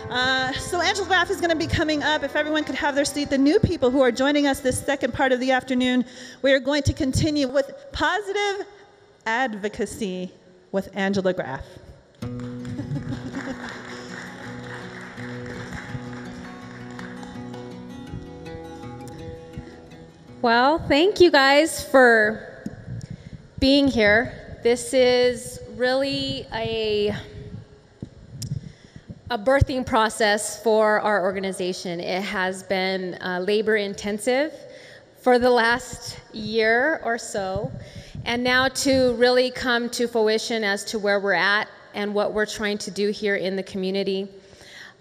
So Angela Graf is going to be coming up. If everyone could have their seat. The new people who are joining us this second part of the afternoon, we are going to continue with positive advocacy with Angela Graf. Well, thank you guys for being here. This is really a birthing process for our organization. It has been labor intensive for the last year or so, and now to really come to fruition as to where we're at and what we're trying to do here in the community.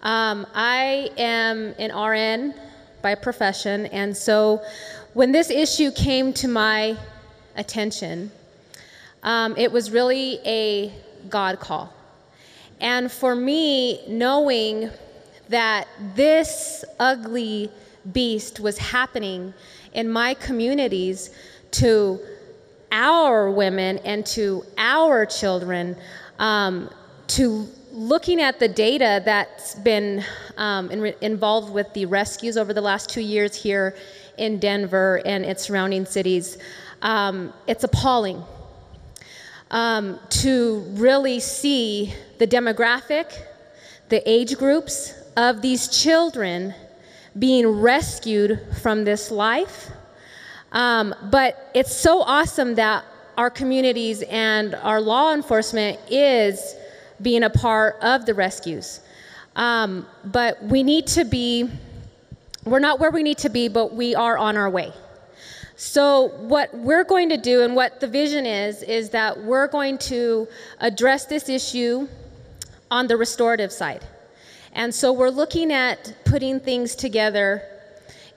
I am an RN by profession, and so when this issue came to my attention, it was really a God call. And for me, knowing that this ugly beast was happening in my communities to our women and to our children, to looking at the data that's been involved with the rescues over the last 2 years here in Denver and its surrounding cities, it's appalling. To really see the demographic, the age groups of these children being rescued from this life. But it's so awesome that our communities and our law enforcement is being a part of the rescues. But we need to be, we're not where we need to be, but we are on our way. So what we're going to do and what the vision is that we're going to address this issue on the restorative side. And so we're looking at putting things together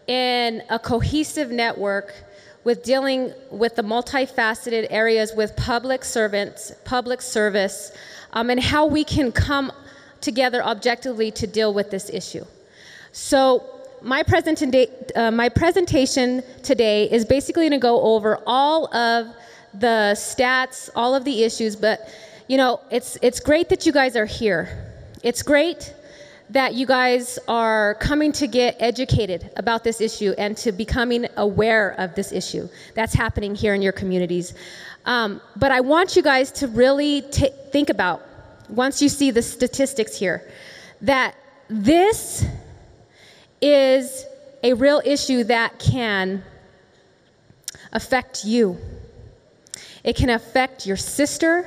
in a cohesive network with dealing with the multifaceted areas with public servants, public service, and how we can come together objectively to deal with this issue. So my presentation today is basically going to go over all of the stats, all of the issues, but you know, it's great that you guys are here. It's great that you guys are coming to get educated about this issue and to becoming aware of this issue that's happening here in your communities. But I want you guys to really think about, once you see the statistics here, that this is a real issue that can affect you. It can affect your sister.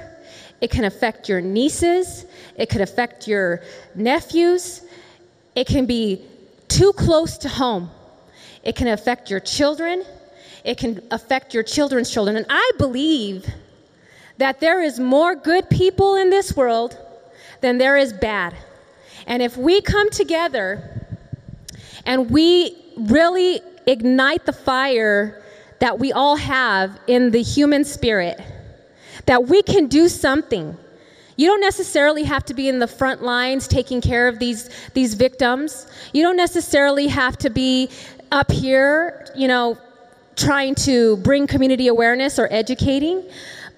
It can affect your nieces. It could affect your nephews. It can be too close to home. It can affect your children. It can affect your children's children. And I believe that there is more good people in this world than there is bad. And if we come together and we really ignite the fire that we all have in the human spirit, that we can do something. You don't necessarily have to be in the front lines taking care of these victims. You don't necessarily have to be up here, you know, trying to bring community awareness or educating.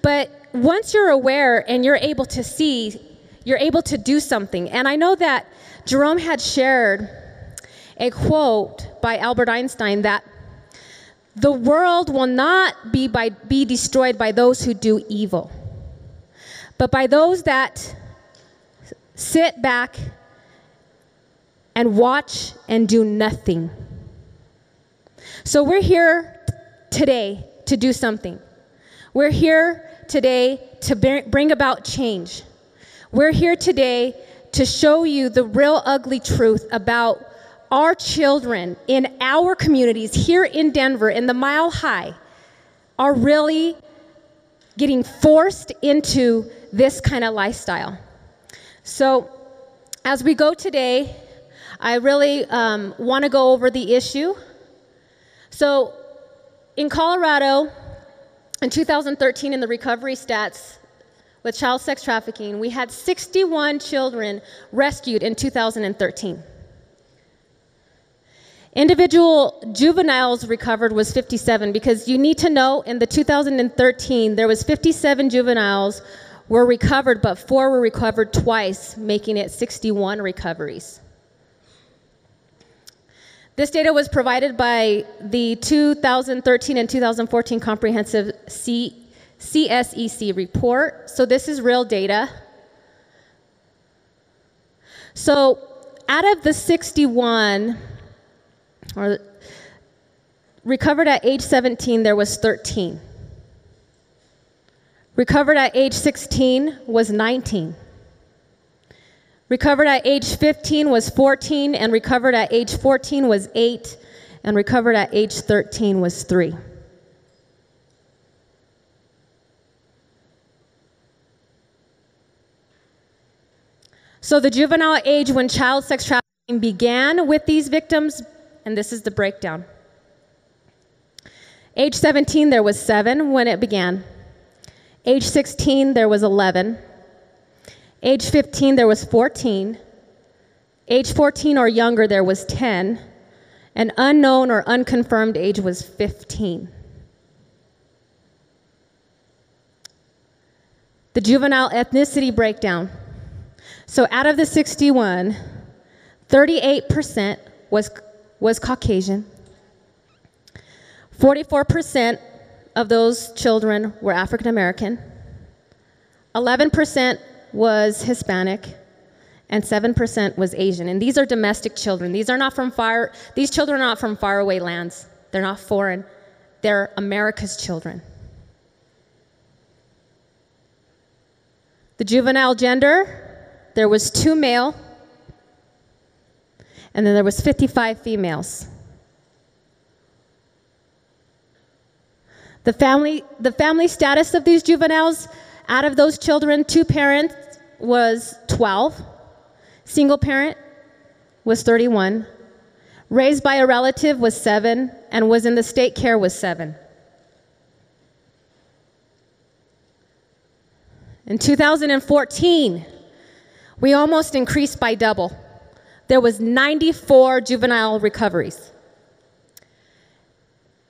But once you're aware and you're able to see, you're able to do something. And I know that Jerome had shared a quote by Albert Einstein that the world will not be destroyed by those who do evil, but by those that sit back and watch and do nothing. So we're here today to do something. We're here today to bring about change. We're here today to show you the real ugly truth about our children in our communities here in Denver, in the Mile High, are really getting forced into this kind of lifestyle. So as we go today, I really want to go over the issue. So in Colorado, in 2013, in the recovery stats with child sex trafficking, we had 61 children rescued in 2013. Individual juveniles recovered was 57, because you need to know in the 2013 there was 57 juveniles were recovered, but 4 were recovered twice, making it 61 recoveries. This data was provided by the 2013 and 2014 Comprehensive CSEC report. So this is real data. So out of the 61, or recovered at age 17, there was 13. Recovered at age 16 was 19. Recovered at age 15 was 14, and recovered at age 14 was 8, and recovered at age 13 was 3. So the juvenile age when child sex trafficking began with these victims, and this is the breakdown. Age 17, there was 7 when it began. Age 16, there was 11. Age 15, there was 14. Age 14 or younger, there was 10. And unknown or unconfirmed age was 15. The juvenile ethnicity breakdown. So out of the 61, 38% was Caucasian. 44% of those children were African American. 11% was Hispanic, and 7% was Asian. And these are domestic children. These children are not from faraway lands. They're not foreign. They're America's children. The juvenile gender, there was 2 male, and then there was 55 females. The family status of these juveniles, out of those children, 2 parents was 12, single parent was 31, raised by a relative was 7, and was in the state care was 7. In 2014, we almost increased by double. There was 94 juvenile recoveries.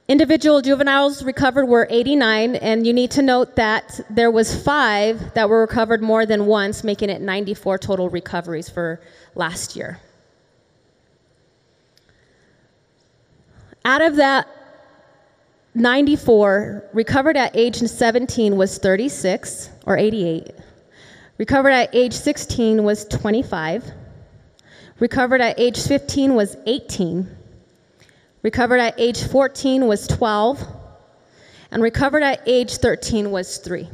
Individual juveniles recovered were 89, and you need to note that there was 5 that were recovered more than once, making it 94 total recoveries for last year. Out of that 94, recovered at age 17 was 36, or 88. Recovered at age 16 was 25. Recovered at age 15 was 18. Recovered at age 14 was 12, and recovered at age 13 was 3.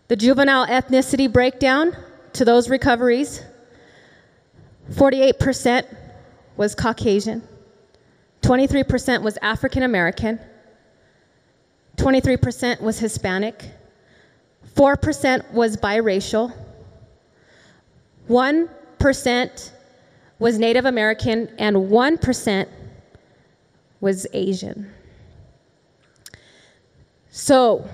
The juvenile ethnicity breakdown to those recoveries, 48% was Caucasian, 23% was African American, 23% was Hispanic, 4% was biracial, 1% was Native American, and 1% was Asian. So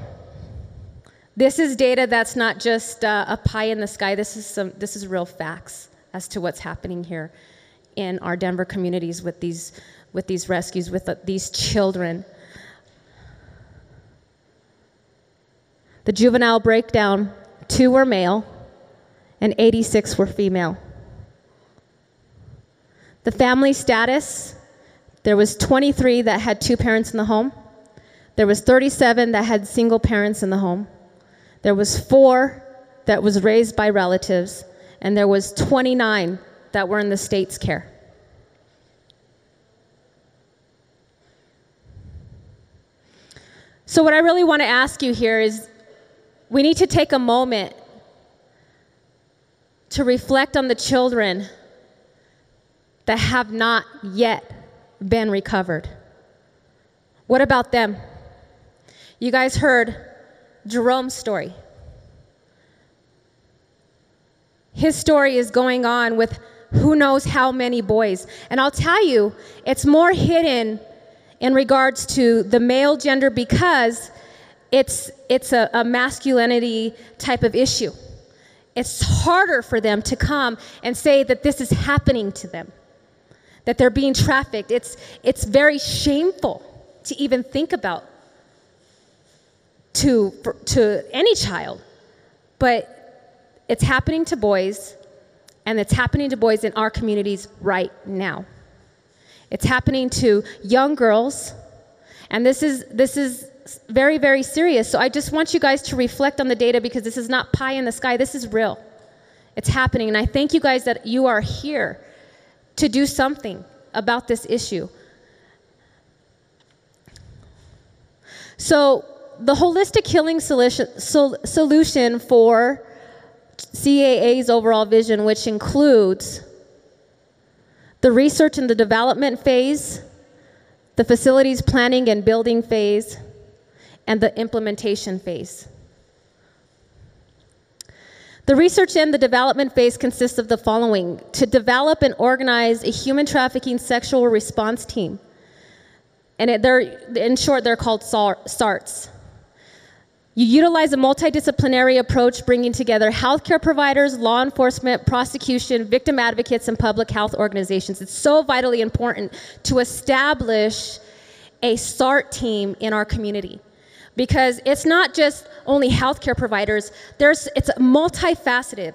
this is data that's not just a pie in the sky. This is real facts as to what's happening here in our Denver communities with these rescues, with these children. The juvenile breakdown, 2 were male and 86 were female. The family status, there was 23 that had 2 parents in the home. There was 37 that had single parents in the home. There was 4 that was raised by relatives, and there was 29 that were in the state's care. So what I really want to ask you here is, we need to take a moment to reflect on the children that have not yet been recovered. What about them? You guys heard Jerome's story. His story is going on with who knows how many boys. And I'll tell you, it's more hidden in regards to the male gender because it's a masculinity type of issue. It's harder for them to come and say that this is happening to them, that they're being trafficked. It's very shameful to even think about to any child. But it's happening to boys, And it's happening to boys in our communities right now. It's happening to young girls, and this is very, very serious. So I just want you guys to reflect on the data, because this is not pie in the sky. This is real. It's happening, and I thank you guys that you are here to do something about this issue. So the holistic healing solution for CAA's overall vision, which includes the research and the development phase, the facilities planning and building phase, and the implementation phase. The research and the development phase consists of the following: to develop and organize a human trafficking sexual response team. And in short, they're called SARTs. You utilize a multidisciplinary approach, bringing together healthcare providers, law enforcement, prosecution, victim advocates, and public health organizations. It's so vitally important to establish a SART team in our community, because it's not just only healthcare providers. It's multifaceted.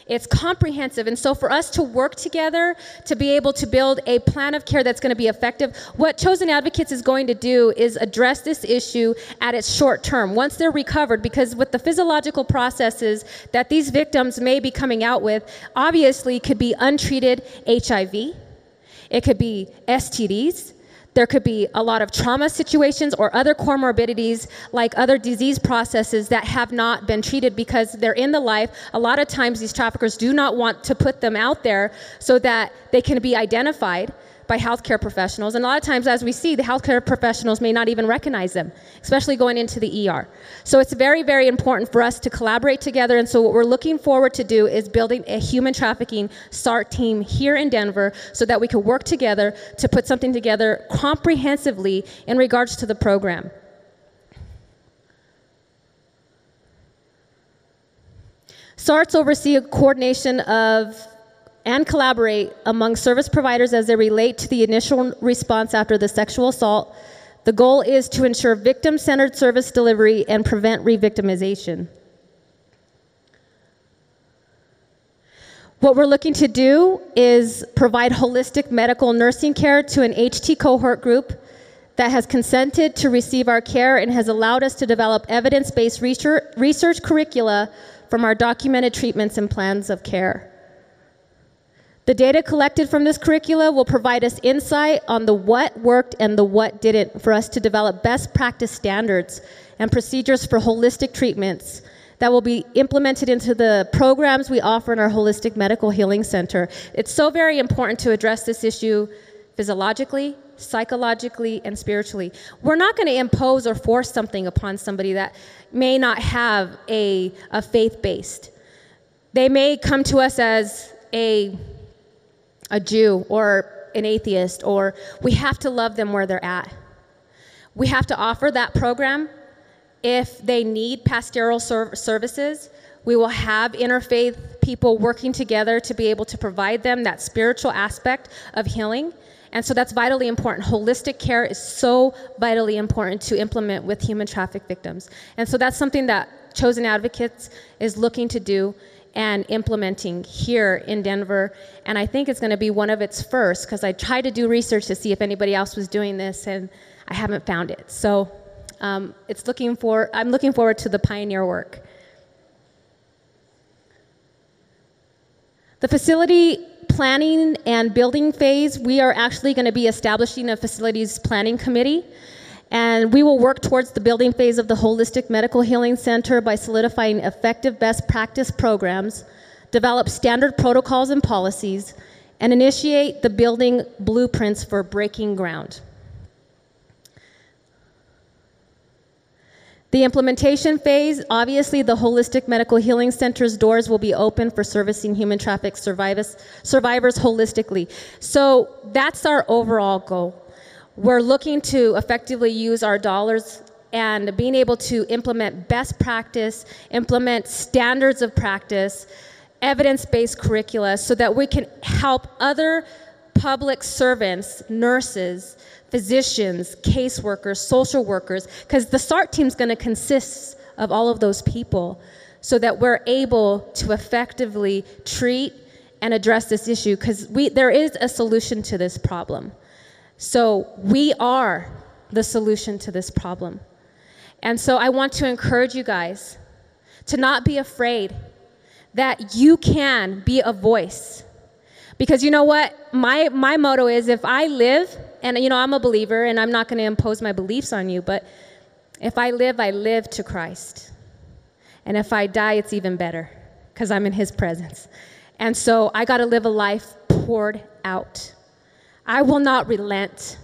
It's comprehensive. And so for us to work together to be able to build a plan of care that's going to be effective, what Chosen Advocates is going to do is address this issue at its short term, once they're recovered, because with the physiological processes that these victims may be coming out with, obviously could be untreated HIV, it could be STDs, there could be a lot of trauma situations or other comorbidities like other disease processes that have not been treated because they're in the life. A lot of times these traffickers do not want to put them out there so that they can be identified by healthcare professionals. And a lot of times, as we see, the healthcare professionals may not even recognize them, especially going into the ER. So it's very, very important for us to collaborate together. And so what we're looking forward to do is building a human trafficking SART team here in Denver so that we can work together to put something together comprehensively in regards to the program. SARTs oversee a coordination of and collaborate among service providers as they relate to the initial response after the sexual assault. The goal is to ensure victim-centered service delivery and prevent re-victimization. What we're looking to do is provide holistic medical nursing care to an HT cohort group that has consented to receive our care and has allowed us to develop evidence-based research curricula from our documented treatments and plans of care. The data collected from this curricula will provide us insight on the what worked and the what didn't for us to develop best practice standards and procedures for holistic treatments that will be implemented into the programs we offer in our Holistic Medical Healing Center. It's so very important to address this issue physiologically, psychologically, and spiritually. We're not going to impose or force something upon somebody that may not have a faith-based. They may come to us as a Jew or an atheist, or we have to love them where they're at. We have to offer that program. If they need pastoral services, we will have interfaith people working together to be able to provide them that spiritual aspect of healing. And so that's vitally important. Holistic care is so vitally important to implement with human traffic victims. And so that's something that Chosen Advocates is looking to do and implementing here in Denver. And I think it's going to be one of its first, because I tried to do research to see if anybody else was doing this, and I haven't found it. So I'm looking forward to the pioneer work. The facility planning and building phase, we are actually going to be establishing a facilities planning committee. And we will work towards the building phase of the Holistic Medical Healing Center by solidifying effective best practice programs, develop standard protocols and policies, and initiate the building blueprints for breaking ground. The implementation phase, obviously the Holistic Medical Healing Center's doors will be open for servicing human traffic survivors holistically. So that's our overall goal. We're looking to effectively use our dollars and being able to implement best practice, implement standards of practice, evidence-based curricula, so that we can help other public servants, nurses, physicians, caseworkers, social workers, because the SART team is going to consist of all of those people, so that we're able to effectively treat and address this issue, because there is a solution to this problem. So we are the solution to this problem. And so I want to encourage you guys to not be afraid that you can be a voice. Because you know what? My motto is, if I live, and you know, I'm a believer and I'm not going to impose my beliefs on you, but if I live to Christ. And if I die, it's even better because I'm in his presence. And so I got to live a life poured out. I will not relent.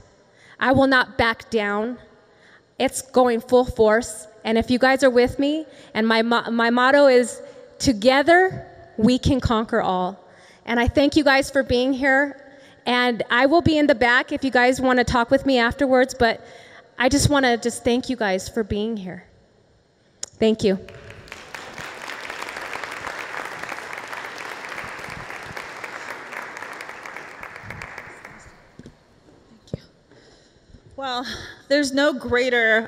I will not back down. It's going full force. And if you guys are with me, and my motto is, together we can conquer all. And I thank you guys for being here. And I will be in the back if you guys want to talk with me afterwards. But I just want to thank you guys for being here. Thank you. Well, there's no greater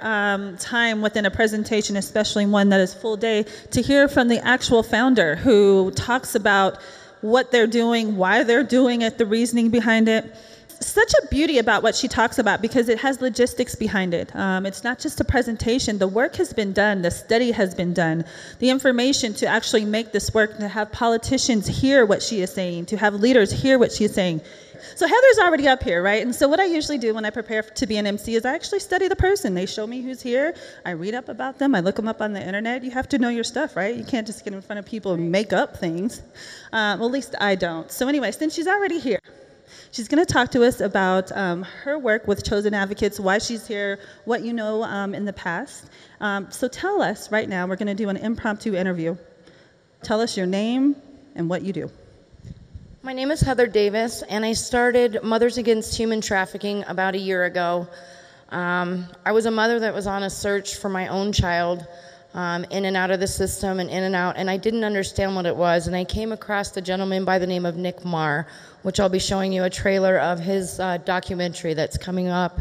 time within a presentation, especially one that is full day, to hear from the actual founder who talks about what they're doing, why they're doing it, the reasoning behind it. Such a beauty about what she talks about because it has logistics behind it. It's not just a presentation. The work has been done. The study has been done. The information to actually make this work, to have politicians hear what she is saying, to have leaders hear what she's saying. So Heather's already up here, right? And so what I usually do when I prepare to be an MC is I actually study the person. They show me who's here. I read up about them. I look them up on the internet. You have to know your stuff, right? You can't just get in front of people and make up things. Well, at least I don't. So anyway, since she's already here, she's going to talk to us about her work with Chosen Advocates, why she's here, what you know in the past. So tell us right now, we're going to do an impromptu interview. Tell us your name and what you do. My name is Heather Davis, and I started Mothers Against Human Trafficking about a year ago. I was a mother that was on a search for my own child, in and out of the system and in and out, and I didn't understand what it was, and I came across a gentleman by the name of Nick Marr, which I'll be showing you a trailer of his documentary that's coming up.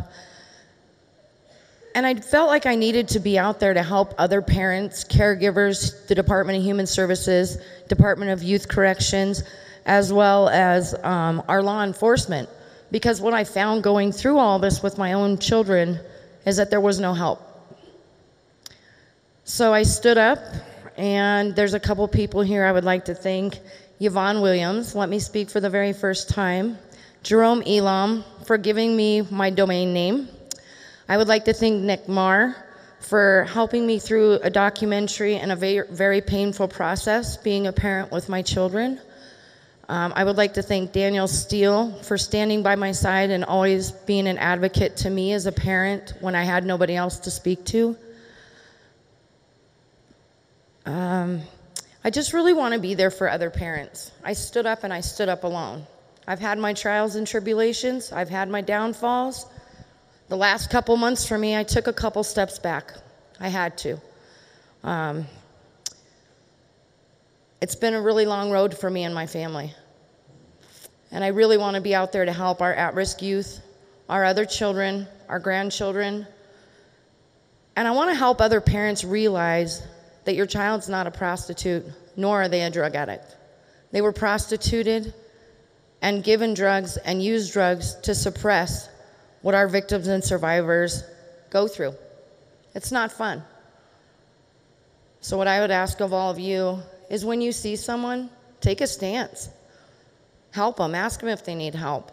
And I felt like I needed to be out there to help other parents, caregivers, the Department of Human Services, Department of Youth Corrections, as well as our law enforcement. Because what I found going through all this with my own children is that there was no help. So I stood up, and there's a couple people here I would like to thank. Yvonne Williams, let me speak for the very first time. Jerome Elam for giving me my domain name. I would like to thank Nick Marr for helping me through a documentary and a very, very painful process being a parent with my children. I would like to thank Daniel Steele for standing by my side and always being an advocate to me as a parent when I had nobody else to speak to. I just really want to be there for other parents. I stood up and I stood up alone. I've had my trials and tribulations. I've had my downfalls. The last couple months for me, I took a couple steps back. I had to. It's been a really long road for me and my family. And I really want to be out there to help our at-risk youth, our other children, our grandchildren. And I want to help other parents realize that your child's not a prostitute, nor are they a drug addict. They were prostituted and given drugs and used drugs to suppress what our victims and survivors go through. It's not fun. So what I would ask of all of you is when you see someone, take a stance. Help them. Ask them if they need help.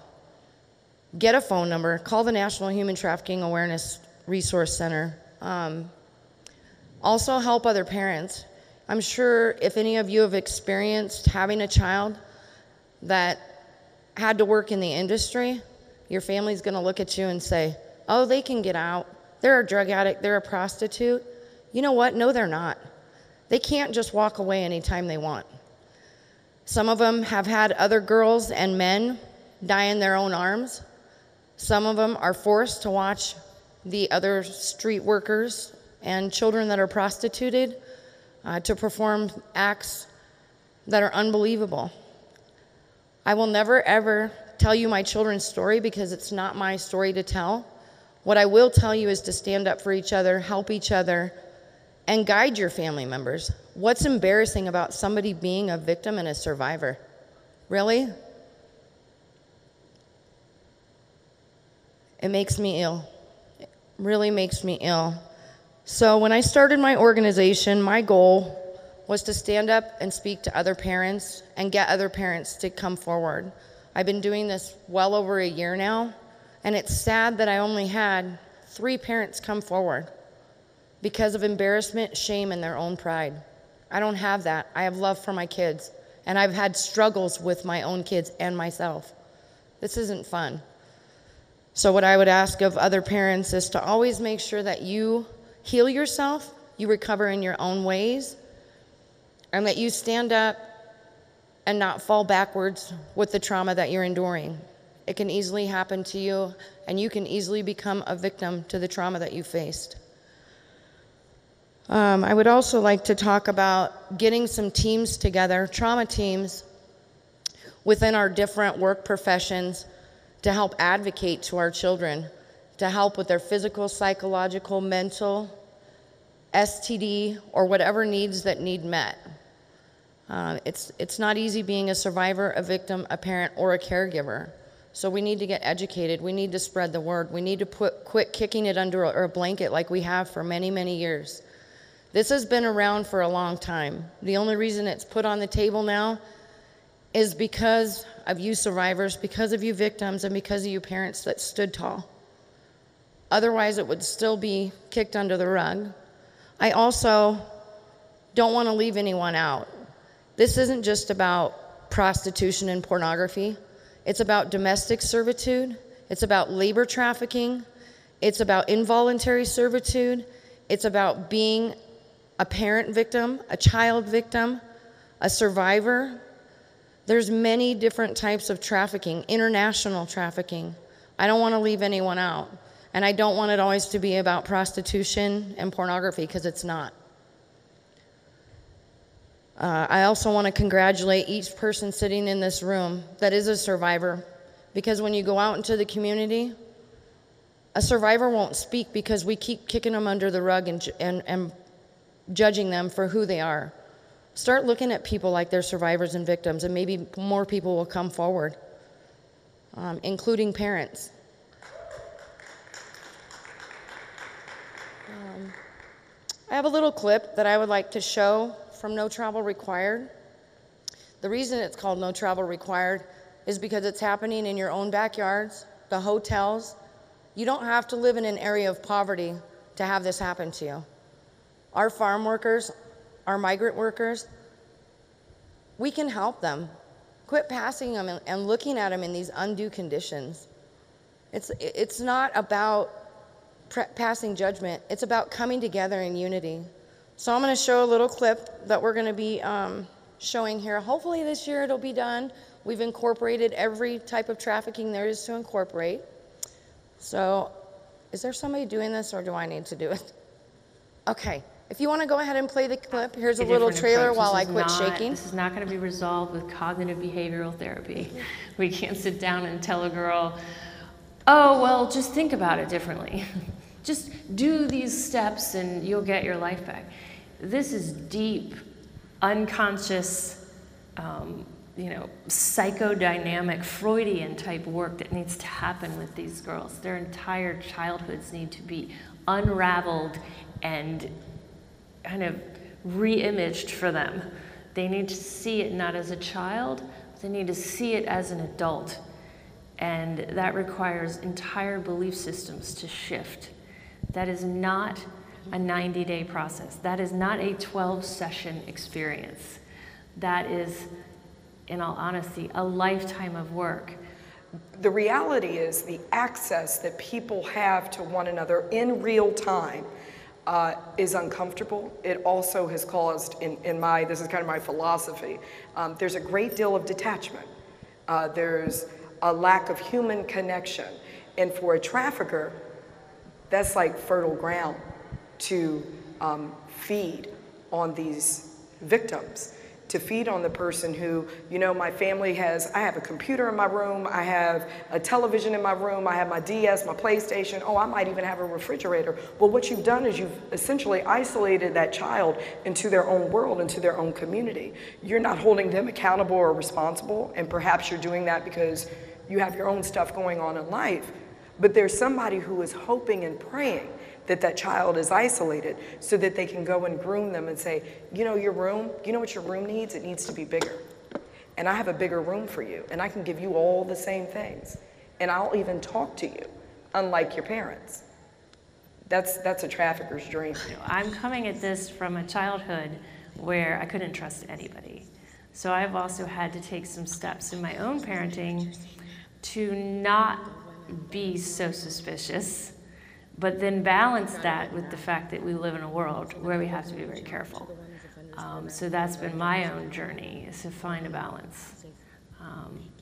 Get a phone number. Call the National Human Trafficking Awareness Resource Center. Also help other parents. I'm sure if any of you have experienced having a child that had to work in the industry, your family's going to look at you and say, oh, they can get out. They're a drug addict. They're a prostitute. You know what? No, they're not. They can't just walk away anytime they want. Some of them have had other girls and men die in their own arms. Some of them are forced to watch the other street workers and children that are prostituted to perform acts that are unbelievable. I will never, ever tell you my children's story because it's not my story to tell. What I will tell you is to stand up for each other, help each other, and guide your family members. What's embarrassing about somebody being a victim and a survivor? Really? It makes me ill. It really makes me ill. So when I started my organization, my goal was to stand up and speak to other parents and get other parents to come forward. I've been doing this well over a year now, and it's sad that I only had 3 parents come forward because of embarrassment, shame, and their own pride. I don't have that. I have love for my kids, and I've had struggles with my own kids and myself. This isn't fun. So what I would ask of other parents is to always make sure that you heal yourself, you recover in your own ways, and that you stand up and not fall backwards with the trauma that you're enduring. It can easily happen to you, and you can easily become a victim to the trauma that you faced. I would also like to talk about getting some teams together, trauma teams, within our different work professions to help advocate to our children, to help with their physical, psychological, mental, STD, or whatever needs that need met. It's not easy being a survivor, a victim, a parent, or a caregiver. So we need to get educated. We need to spread the word. We need to quit kicking it under a blanket like we have for many, many years. This has been around for a long time. The only reason it's put on the table now is because of you survivors, because of you victims, and because of you parents that stood tall. Otherwise, it would still be kicked under the rug. I also don't want to leave anyone out. This isn't just about prostitution and pornography. It's about domestic servitude. It's about labor trafficking. It's about involuntary servitude. It's about being a parent victim, a child victim, a survivor. There's many different types of trafficking, international trafficking. I don't want to leave anyone out. And I don't want it always to be about prostitution and pornography, because it's not. I also want to congratulate each person sitting in this room that is a survivor, because when you go out into the community, a survivor won't speak because we keep kicking them under the rug and judging them for who they are. Start looking at people like they're survivors and victims, and maybe more people will come forward, including parents. I have a little clip that I would like to show from No Travel Required. The reason it's called No Travel Required is because it's happening in your own backyards, the hotels. You don't have to live in an area of poverty to have this happen to you. Our farm workers, our migrant workers, we can help them. Quit passing them and looking at them in these undue conditions. It's not about passing judgment. It's about coming together in unity. So I'm going to show a little clip that we're going to be showing here. Hopefully this year it'll be done. We've incorporated every type of trafficking there is to incorporate. So is there somebody doing this, or do I need to do it? Okay. If you want to go ahead and play the clip, here's a little trailer while I quit shaking. This is not going to be resolved with cognitive behavioral therapy. We can't sit down and tell a girl, oh, well, just think about it differently. Just do these steps and you'll get your life back. This is deep, unconscious, psychodynamic, Freudian type work that needs to happen with these girls. Their entire childhoods need to be unraveled and kind of re-imaged for them. They need to see it not as a child, they need to see it as an adult. And that requires entire belief systems to shift. That is not a 90-day process. That is not a 12-session experience. That is, in all honesty, a lifetime of work. The reality is the access that people have to one another in real time is uncomfortable. It also has caused, this is kind of my philosophy, there's a great deal of detachment. There's a lack of human connection. And for a trafficker, that's like fertile ground to feed on these victims, to feed on the person who, you know, my family has, I have a computer in my room, I have a television in my room, I have my DS, my PlayStation, oh, I might even have a refrigerator. Well, what you've done is you've essentially isolated that child into their own world, into their own community. You're not holding them accountable or responsible, and perhaps you're doing that because you have your own stuff going on in life. But there's somebody who is hoping and praying that that child is isolated so that they can go and groom them and say, you know, your room, you know what your room needs? It needs to be bigger. And I have a bigger room for you, and I can give you all the same things. And I'll even talk to you, unlike your parents. That's a trafficker's dream. I'm coming at this from a childhood where I couldn't trust anybody. So I've also had to take some steps in my own parenting to not be so suspicious, but then balance that with the fact that we live in a world where we have to be very careful. So that's been my own journey, is to find a balance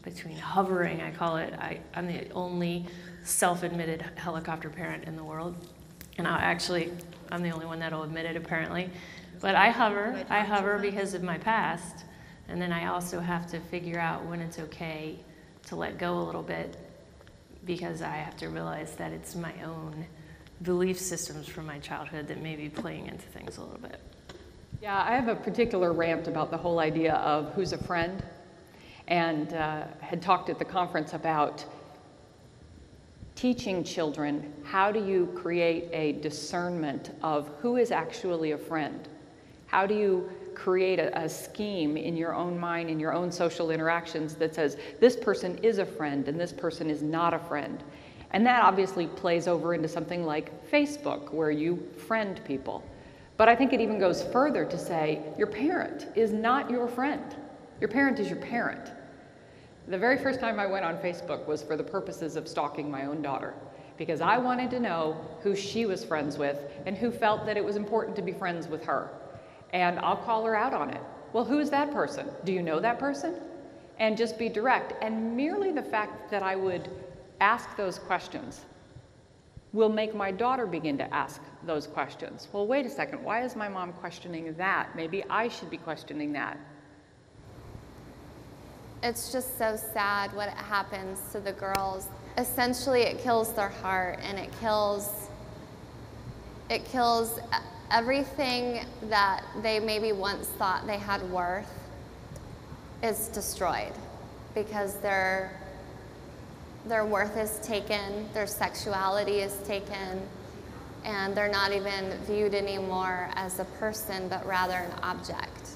between hovering, I call it. I'm the only self-admitted helicopter parent in the world. And I'm the only one that'll admit it, apparently. But I hover because of my past. And then I also have to figure out when it's okay to let go a little bit, because I have to realize that it's my own belief systems from my childhood that may be playing into things a little bit. Yeah, I have a particular rant about the whole idea of who's a friend, and had talked at the conference about teaching children how do you create a discernment of who is actually a friend. How do you create a scheme in your own mind, in your own social interactions that says this person is a friend and this person is not a friend. And that obviously plays over into something like Facebook, where you friend people. But I think it even goes further to say your parent is not your friend. Your parent is your parent. The very first time I went on Facebook was for the purposes of stalking my own daughter, because I wanted to know who she was friends with and who felt that it was important to be friends with her. And I'll call her out on it. Well, who is that person? Do you know that person? And just be direct. And merely the fact that I would ask those questions will make my daughter begin to ask those questions. Well, wait a second, why is my mom questioning that? Maybe I should be questioning that. It's just so sad what happens to the girls. Essentially, it kills their heart, and it kills everything that they maybe once thought they had worth is destroyed, because their worth is taken, their sexuality is taken, and they're not even viewed anymore as a person, but rather an object.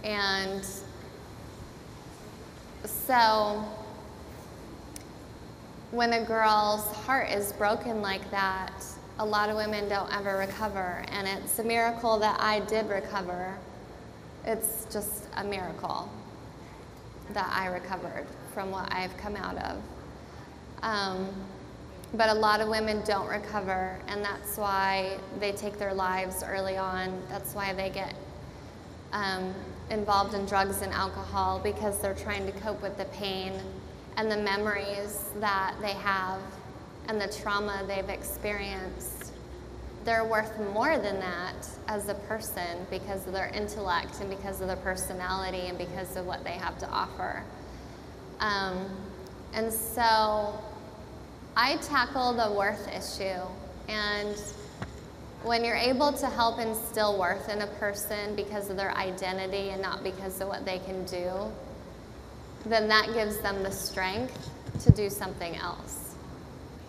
And so when a girl's heart is broken like that, a lot of women don't ever recover, and it's a miracle that I did recover. It's just a miracle that I recovered from what I've come out of. But a lot of women don't recover, and that's why they take their lives early on. That's why they get involved in drugs and alcohol, because they're trying to cope with the pain and the memories that they have and the trauma they've experienced. They're worth more than that as a person because of their intellect and because of their personality and because of what they have to offer. And so I tackle the worth issue, and when you're able to help instill worth in a person because of their identity and not because of what they can do, then that gives them the strength to do something else.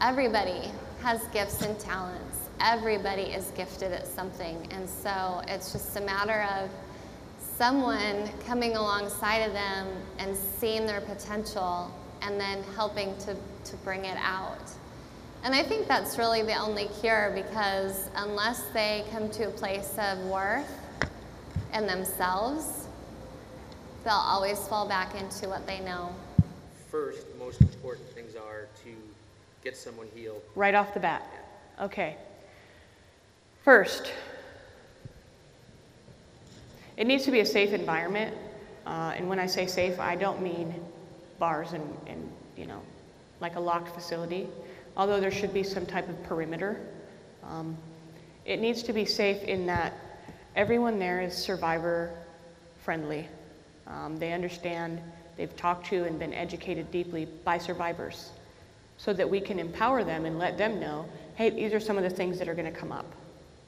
Everybody has gifts and talents. Everybody is gifted at something, and so it's just a matter of someone coming alongside of them and seeing their potential and then helping to bring it out. And I think that's really the only cure, because unless they come to a place of worth in themselves, they'll always fall back into what they know. First, the most important things are to get someone healed. Right off the bat. Okay. First, it needs to be a safe environment. And when I say safe, I don't mean bars and you know, like a locked facility, although there should be some type of perimeter. It needs to be safe in that everyone there is survivor friendly. They understand, they've talked to and been educated deeply by survivors so that we can empower them and let them know, hey, these are some of the things that are going to come up,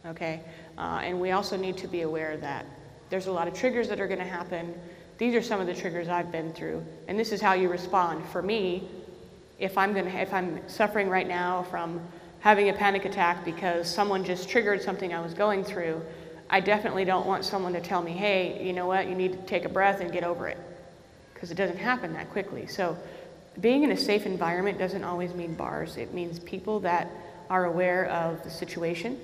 okay? And we also need to be aware that there's a lot of triggers that are going to happen. These are some of the triggers I've been through, and this is how you respond. For me, if I'm suffering right now from having a panic attack because someone just triggered something I was going through, I definitely don't want someone to tell me, hey, you know what, you need to take a breath and get over it, because it doesn't happen that quickly. So being in a safe environment doesn't always mean bars. It means people that are aware of the situation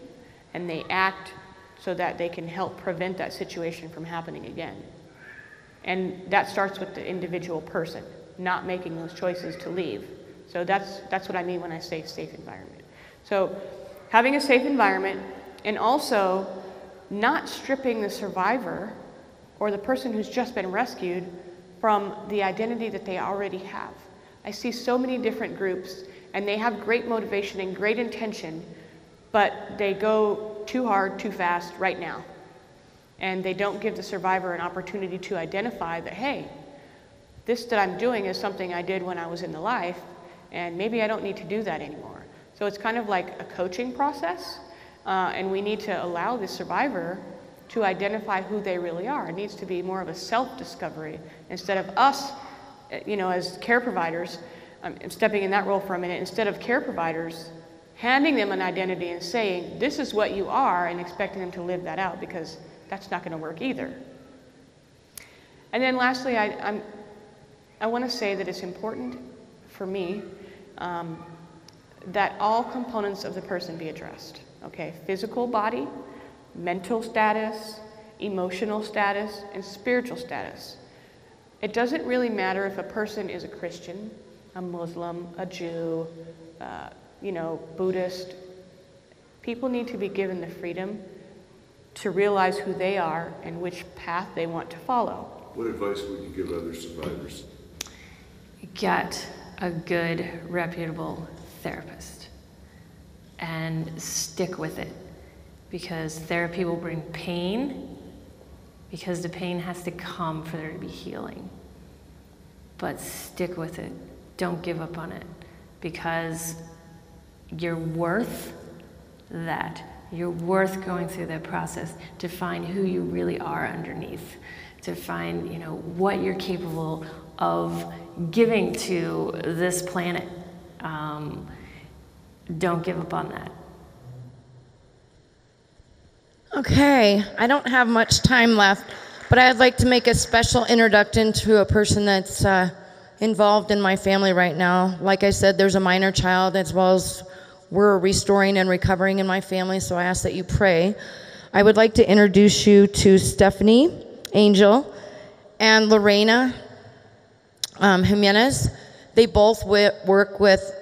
and they act so that they can help prevent that situation from happening again. And that starts with the individual person, not making those choices to leave. So that's what I mean when I say safe environment. So having a safe environment, and also not stripping the survivor or the person who's just been rescued from the identity that they already have. I see so many different groups, and they have great motivation and great intention, but they go too hard, too fast right now. And they don't give the survivor an opportunity to identify that, hey, this that I'm doing is something I did when I was in the life, and maybe I don't need to do that anymore. So it's kind of like a coaching process, and we need to allow the survivor to identify who they really are. It needs to be more of a self-discovery instead of us, as care providers. I'm stepping in that role for a minute. Instead of care providers handing them an identity and saying, this is what you are, and expecting them to live that out, because that's not going to work either. And then lastly, I want to say that it's important for me that all components of the person be addressed. Okay, physical body, mental status, emotional status, and spiritual status. It doesn't really matter if a person is a Christian, a Muslim, a Jew, Buddhist. People need to be given the freedom to realize who they are and which path they want to follow. What advice would you give other survivors? Get a good, reputable therapist and stick with it, because therapy will bring pain, because the pain has to come for there to be healing. But stick with it. Don't give up on it, because you're worth that. You're worth going through that process to find who you really are underneath, to find, what you're capable of giving to this planet. Don't give up on that. Okay, I don't have much time left, but I'd like to make a special introduction to a person that's involved in my family right now. Like I said, there's a minor child, as well as we're restoring and recovering in my family, so I ask that you pray. I would like to introduce you to Stephanie Angel and Lorena Jimenez. They both work with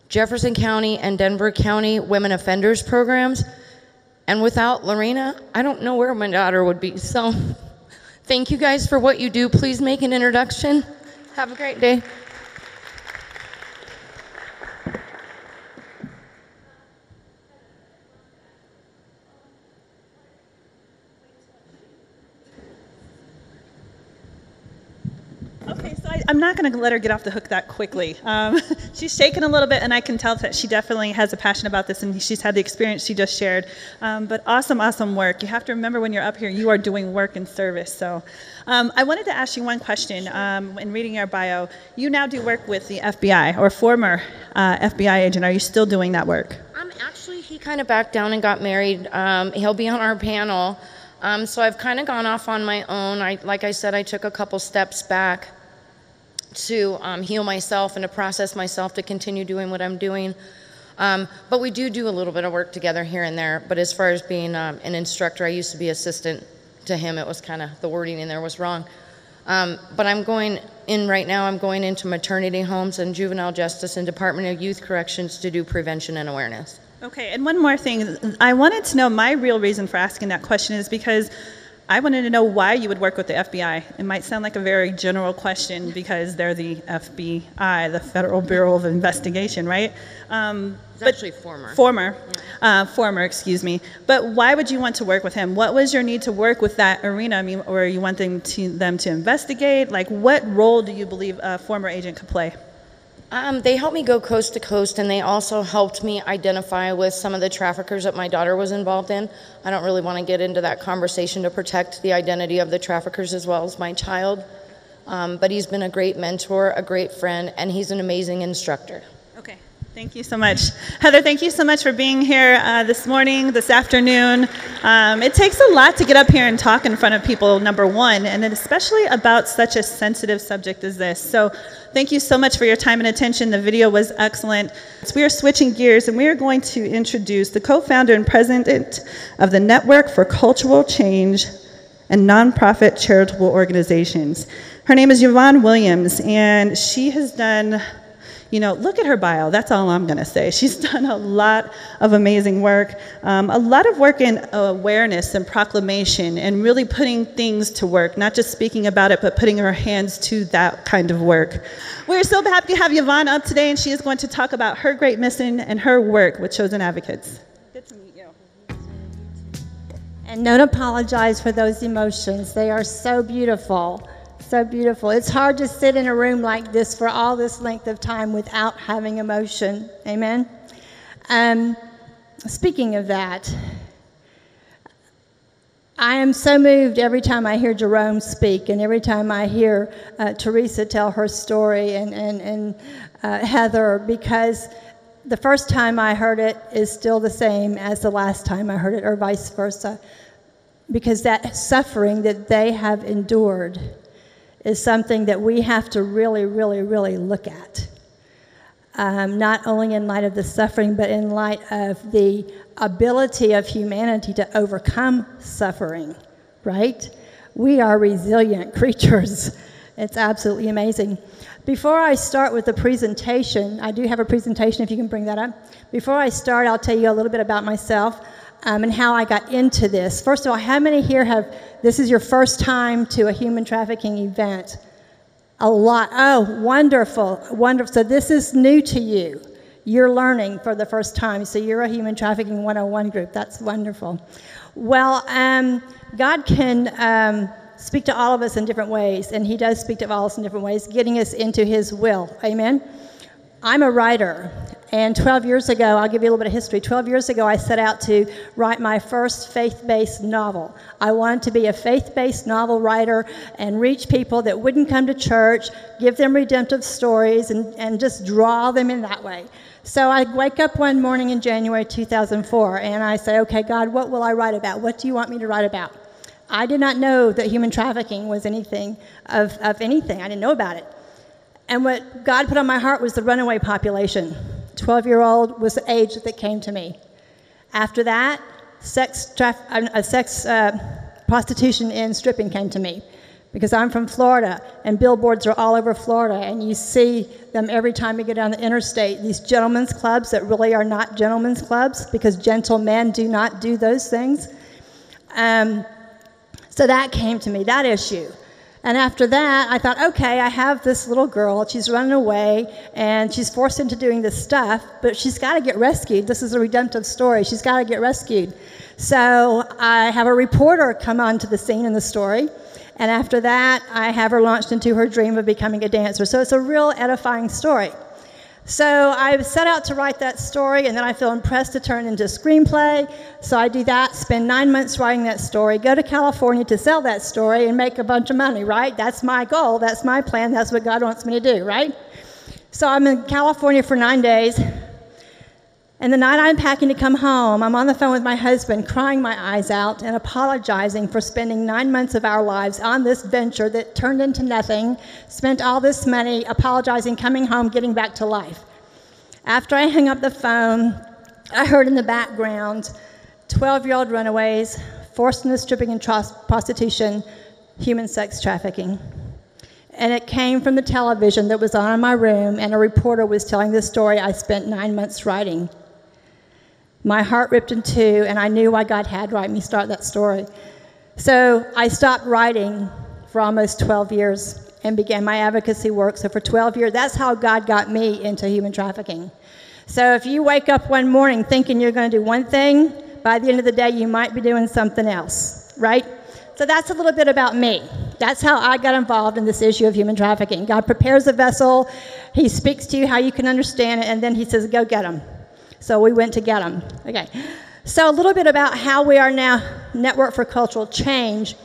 Jefferson County and Denver County Women Offenders Programs. And without Lorena, I don't know where my daughter would be. So thank you guys for what you do. Please make an introduction. Have a great day. Okay, so I'm not going to let her get off the hook that quickly. She's shaking a little bit, and I can tell that she definitely has a passion about this, and she's had the experience she just shared. But awesome work. You have to remember when you're up here, you are doing work and service. So I wanted to ask you one question. In reading your bio, you now do work with the FBI, or former FBI agent. Are you still doing that work? Actually, he kind of backed down and got married. He'll be on our panel. So I've kind of gone off on my own. Like I said, I took a couple steps back to heal myself and to process myself to continue doing what I'm doing. But we do a little bit of work together here and there. But as far as being an instructor, I used to be assistant to him. It was kind of, the wording in there was wrong. But I'm going into maternity homes and juvenile justice and Department of Youth Corrections to do prevention and awareness. Okay, and one more thing. I wanted to know, my real reason for asking that question is because I wanted to know why you would work with the FBI. It might sound like a very general question because they're the FBI, the Federal Bureau of Investigation, right? It's actually former. Former, excuse me. But why would you want to work with him? What was your need to work with that arena? I mean, or you want them to investigate? Like, what role do you believe a former agent could play? They helped me go coast to coast, and they also helped me identify with some of the traffickers that my daughter was involved in. I don't really want to get into that conversation to protect the identity of the traffickers as well as my child. But he's been a great mentor, a great friend, and he's an amazing instructor. Okay, thank you so much. Heather, thank you so much for being here this morning, this afternoon. It takes a lot to get up here and talk in front of people, number one, and then especially about such a sensitive subject as this. So thank you so much for your time and attention. The video was excellent. So we are switching gears, and we are going to introduce the co-founder and president of the Network for Cultural Change and Nonprofit Charitable Organizations. Her name is Yvonne Williams, and she has done, look at her bio. That's all I'm going to say. She's done a lot of amazing work, a lot of work in awareness and proclamation and really putting things to work, not just speaking about it, but putting her hands to that kind of work. We're so happy to have Yvonne up today, and she is going to talk about her great mission and her work with Chosen Advocates. Good to meet you. And don't apologize for those emotions. They are so beautiful. So beautiful. It's hard to sit in a room like this for all this length of time without having emotion. Amen? Speaking of that, I am so moved every time I hear Jerome speak and every time I hear Teresa tell her story and Heather, because the first time I heard it is still the same as the last time I heard it, or vice versa, because that suffering that they have endured is something that we have to really, really, really look at. Not only in light of the suffering, but in light of the ability of humanity to overcome suffering, right? We are resilient creatures. It's absolutely amazing. Before I start with the presentation, I do have a presentation if you can bring that up. Before I start, I'll tell you a little bit about myself and how I got into this. First of all, how many here this is your first time to a human trafficking event? A lot. Oh, wonderful, wonderful. So this is new to you. You're learning for the first time. So you're a Human Trafficking 101 group. That's wonderful. Well, God can speak to all of us in different ways, and he does speak to all of us in different ways, getting us into his will. Amen? I'm a writer, and 12 years ago, I'll give you a little bit of history. 12 years ago, I set out to write my first faith-based novel. I wanted to be a faith-based novel writer and reach people that wouldn't come to church, give them redemptive stories, and just draw them in that way. So I wake up one morning in January 2004, and I say, okay, God, what will I write about? What do you want me to write about? I did not know that human trafficking was anything of anything. I didn't know about it. And what God put on my heart was the runaway population. 12-year-old was the age that came to me. After that, prostitution and stripping came to me, because I'm from Florida, and billboards are all over Florida, and you see them every time you go down the interstate, these gentlemen's clubs that really are not gentlemen's clubs, because gentlemen do not do those things. So that came to me, that issue. And after that, I thought, okay, I have this little girl. She's running away, and she's forced into doing this stuff, but she's got to get rescued. This is a redemptive story. She's got to get rescued. So I have a reporter come onto the scene in the story, and after that, I have her launched into her dream of becoming a dancer. So it's a real edifying story. So I set out to write that story, and then I feel impressed to turn it into a screenplay. So I do that, spend 9 months writing that story, go to California to sell that story and make a bunch of money, right? That's my goal, that's my plan, that's what God wants me to do, right? So I'm in California for 9 days, and the night I'm packing to come home, I'm on the phone with my husband, crying my eyes out and apologizing for spending 9 months of our lives on this venture that turned into nothing, spent all this money, apologizing, coming home, getting back to life. After I hung up the phone, I heard in the background 12-year-old runaways, forced into stripping and prostitution, human sex trafficking. And it came from the television that was on in my room, and a reporter was telling the story I spent 9 months writing. My heart ripped in two, and I knew why God had me start that story. So I stopped writing for almost 12 years and began my advocacy work. So for 12 years, that's how God got me into human trafficking. So if you wake up one morning thinking you're going to do one thing, by the end of the day, you might be doing something else, right? So that's a little bit about me. That's how I got involved in this issue of human trafficking. God prepares a vessel, he speaks to you how you can understand it, and then he says, go get them. So we went to get them. Okay. So a little bit about how we are now Network for Cultural Change.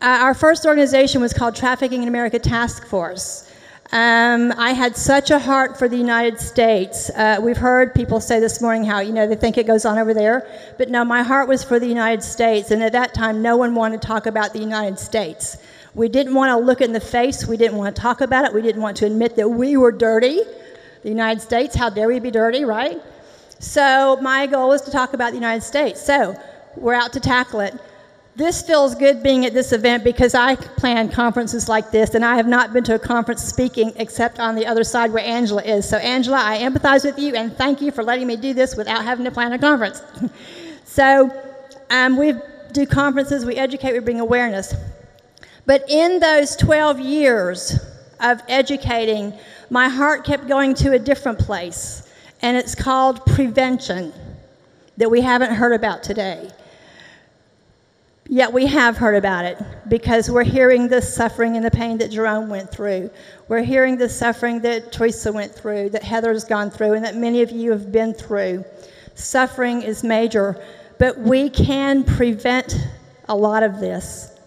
Our first organization was called Trafficking in America Task Force. I had such a heart for the United States. We've heard people say this morning how, they think it goes on over there. But no, my heart was for the United States. And at that time, no one wanted to talk about the United States. We didn't want to look in the face. We didn't want to talk about it. We didn't want to admit that we were dirty. The United States, how dare we be dirty, right? So my goal was to talk about the United States. So we're out to tackle it. This feels good being at this event because I plan conferences like this, and I have not been to a conference speaking except on the other side where Angela is. So Angela, I empathize with you, and thank you for letting me do this without having to plan a conference. So we do conferences, we educate, we bring awareness. But in those 12 years of educating, my heart kept going to a different place, and it's called prevention, that we haven't heard about today. Yet we have heard about it because we're hearing the suffering and the pain that Jerome went through. We're hearing the suffering that Teresa went through, that Heather's gone through, and that many of you have been through. Suffering is major, but we can prevent a lot of this.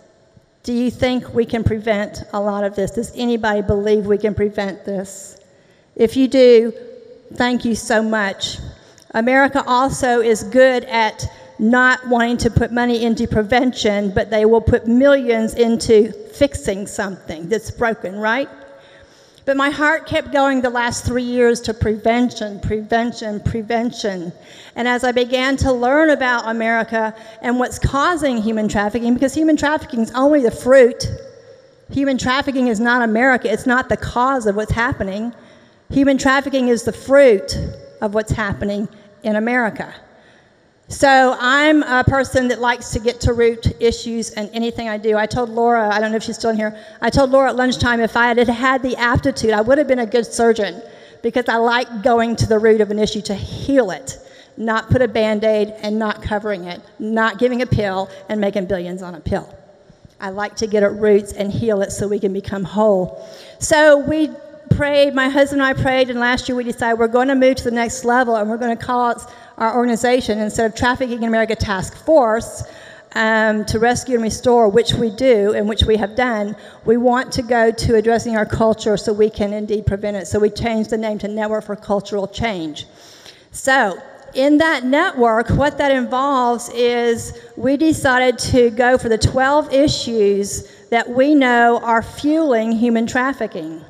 Do you think we can prevent a lot of this? Does anybody believe we can prevent this? If you do, thank you so much. America also is good at not wanting to put money into prevention, but they will put millions into fixing something that's broken, right? But my heart kept going the last 3 years to prevention, prevention, prevention. And as I began to learn about America and what's causing human trafficking, because human trafficking is only the fruit. Human trafficking is not America. It's not the cause of what's happening. Human trafficking is the fruit of what's happening in America. So I'm a person that likes to get to root issues in anything I do. I told Laura, I don't know if she's still in here, I told Laura at lunchtime if I had had the aptitude, I would have been a good surgeon because I like going to the root of an issue to heal it, not put a Band-Aid and not covering it, not giving a pill and making billions on a pill. I like to get at roots and heal it so we can become whole. So we prayed, my husband and I prayed, and last year we decided we're going to move to the next level and we're going to call it our organization, instead of Trafficking in America Task Force, to rescue and restore, which we do and which we have done, we want to go to addressing our culture so we can indeed prevent it. So we changed the name to Network for Cultural Change. So in that network, what that involves is we decided to go for the 12 issues that we know are fueling human trafficking.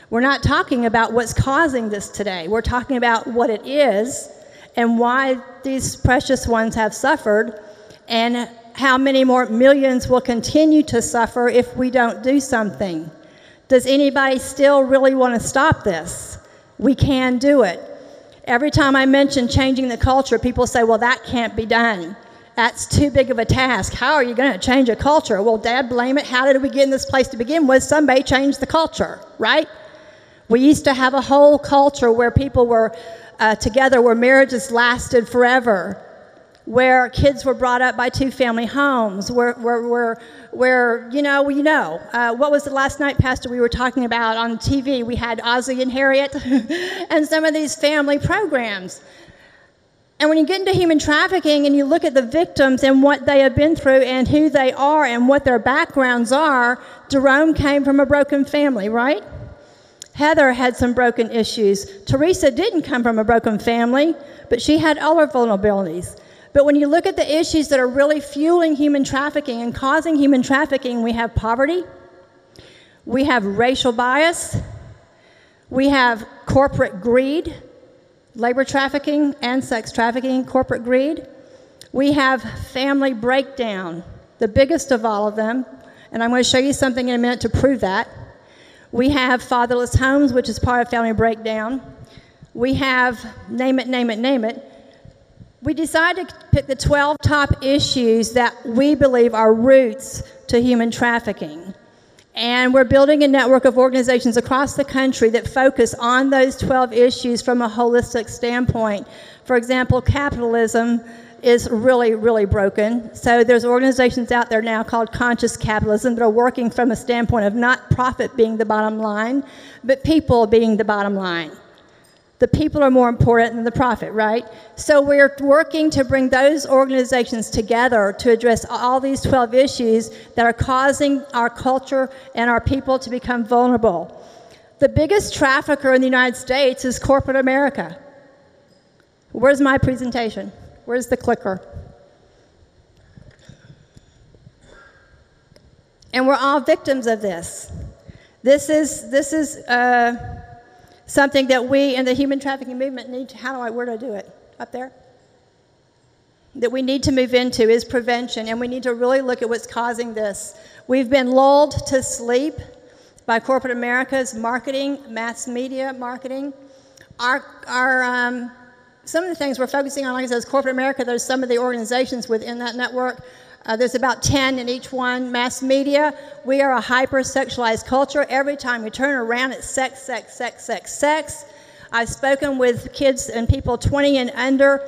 We're not talking about what's causing this today. We're talking about what it is and why these precious ones have suffered, and how many more millions will continue to suffer if we don't do something. Does anybody still really want to stop this? We can do it. Every time I mention changing the culture, people say, well, that can't be done. That's too big of a task. How are you going to change a culture? Well, Dad, blame it. How did we get in this place to begin with? Somebody changed the culture, right? We used to have a whole culture where people were together, where marriages lasted forever, where kids were brought up by two-family homes, where what was the last night, Pastor, we were talking about on TV? We had Ozzie and Harriet and some of these family programs. And when you get into human trafficking and you look at the victims and what they have been through and who they are and what their backgrounds are, Jerome came from a broken family, right? Heather had some broken issues. Teresa didn't come from a broken family, but she had other vulnerabilities. But when you look at the issues that are really fueling human trafficking and causing human trafficking, we have poverty, we have racial bias, we have corporate greed, labor trafficking and sex trafficking, corporate greed. We have family breakdown, the biggest of all of them, and I'm going to show you something in a minute to prove that. We have fatherless homes, which is part of family breakdown. We have, name it, name it, name it. we decided to pick the 12 top issues that we believe are roots to human trafficking. And we're building a network of organizations across the country that focus on those 12 issues from a holistic standpoint. For example, capitalism is really, really broken. So there's organizations out there now called Conscious Capitalism that are working from a standpoint of not profit being the bottom line, but people being the bottom line. The people are more important than the profit, right? So we're working to bring those organizations together to address all these 12 issues that are causing our culture and our people to become vulnerable. The biggest trafficker in the United States is corporate America. Where's my presentation? Where's the clicker? And we're all victims of this. This is something that we in the human trafficking movement need to, where do I do it? Up there? That we need to move into is prevention, and we need to really look at what's causing this. We've been lulled to sleep by corporate America's marketing, mass media marketing. Some of the things we're focusing on, like I said, is corporate America. There's some of the organizations within that network. There's about 10 in each one. Mass media, we are a hyper-sexualized culture. Every time we turn around, it's sex, sex, sex, sex, sex. I've spoken with kids and people 20 and under,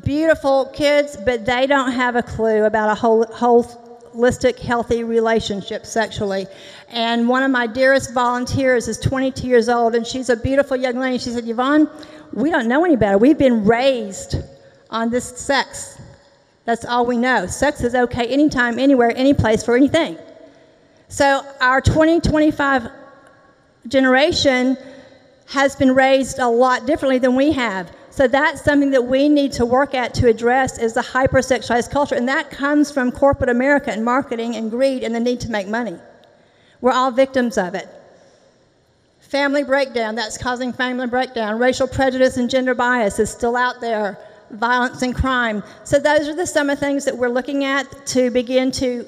beautiful kids, but they don't have a clue about a holistic, healthy relationship sexually. And one of my dearest volunteers is 22 years old, and she's a beautiful young lady. She said, Yvonne, we don't know any better. We've been raised on this sex. That's all we know. Sex is okay anytime, anywhere, any place, for anything. So our 2025 generation has been raised a lot differently than we have. So that's something that we need to work at to address is the hypersexualized culture. And that comes from corporate America and marketing and greed and the need to make money. We're all victims of it. Family breakdown, that's causing family breakdown. Racial prejudice and gender bias is still out there. Violence and crime. So those are some of the things that we're looking at to begin to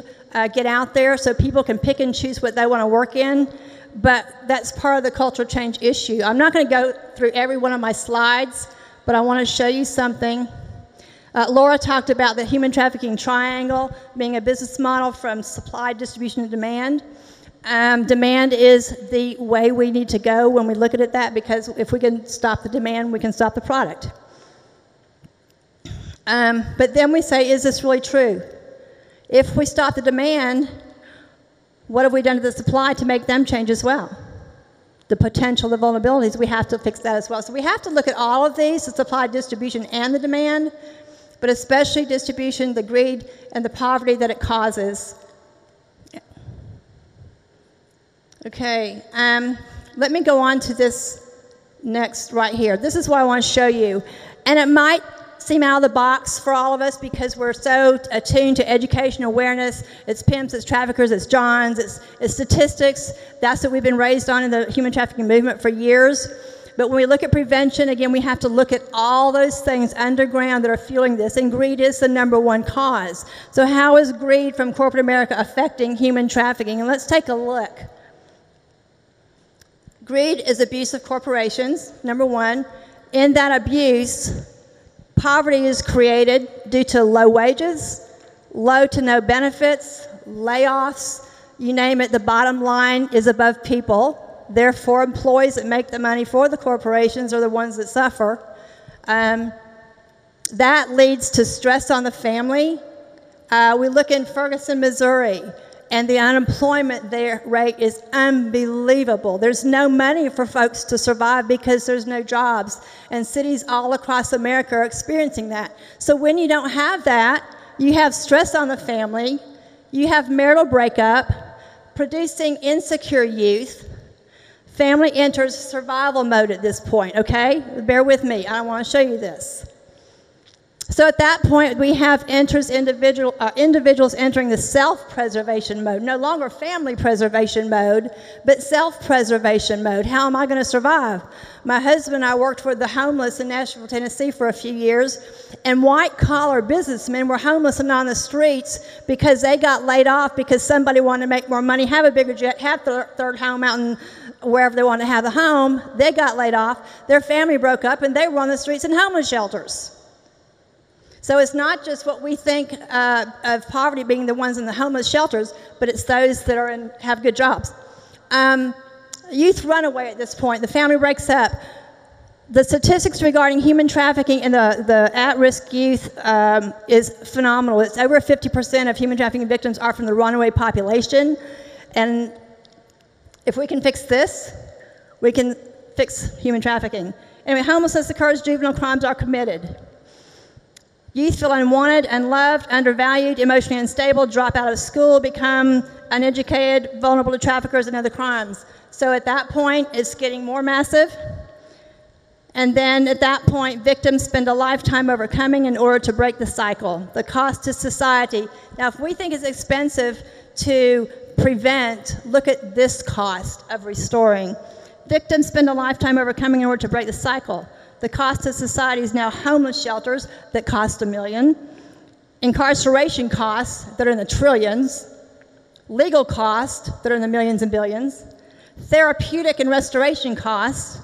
get out there so people can pick and choose what they want to work in. But that's part of the cultural change issue. I'm not going to go through every one of my slides, but I want to show you something. Laura talked about the human trafficking triangle being a business model from supply, distribution, and demand. Demand is the way we need to go when we look at it that, because if we can stop the demand, we can stop the product. But then we say, is this really true? If we stop the demand, what have we done to the supply to make them change as well? The potential, the vulnerabilities, we have to fix that as well. So we have to look at all of these, the supply, distribution, and the demand, but especially distribution, the greed, and the poverty that it causes. Okay, let me go on to this next right here. This is what I want to show you. And it might seem out of the box for all of us because we're so attuned to education awareness. It's pimps, it's traffickers, it's johns, it's statistics. That's what we've been raised on in the human trafficking movement for years. But when we look at prevention, again, we have to look at all those things underground that are fueling this, and greed is the #1 cause. So how is greed from corporate America affecting human trafficking? And let's take a look. Greed is abuse of corporations, #1. In that abuse, poverty is created due to low wages, low to no benefits, layoffs, you name it, the bottom line is above people. Therefore, employees that make the money for the corporations are the ones that suffer. That leads to stress on the family. We look in Ferguson, Missouri, and the unemployment there rate is unbelievable. There's no money for folks to survive because there's no jobs. And cities all across America are experiencing that. So when you don't have that, you have stress on the family, you have marital breakup, producing insecure youth. Family enters survival mode at this point, okay? Bear with me, I want to show you this. So at that point, we have individuals entering the self-preservation mode, no longer family preservation mode, but self-preservation mode. How am I going to survive? My husband and I worked for the homeless in Nashville, Tennessee for a few years, and white-collar businessmen were homeless and on the streets because they got laid off because somebody wanted to make more money, have a bigger jet, have their third home out in wherever they wanted to have the home. They got laid off, their family broke up, and they were on the streets in homeless shelters. So it's not just what we think of poverty being the ones in the homeless shelters, but it's those that have good jobs. Youth runaway at this point, the family breaks up. The statistics regarding human trafficking in the at-risk youth is phenomenal. It's over 50% of human trafficking victims are from the runaway population. And if we can fix this, we can fix human trafficking. Anyway, homelessness occurs, juvenile crimes are committed. Youth feel unwanted, unloved, undervalued, emotionally unstable, drop out of school, become uneducated, vulnerable to traffickers and other crimes. So at that point, it's getting more massive. And then at that point, victims spend a lifetime overcoming in order to break the cycle. The cost to society. Now, if we think it's expensive to prevent, look at this cost of restoring. Victims spend a lifetime overcoming in order to break the cycle. The cost to society is now homeless shelters that cost $1 million, incarceration costs that are in the trillions, legal costs that are in the millions and billions, therapeutic and restoration costs,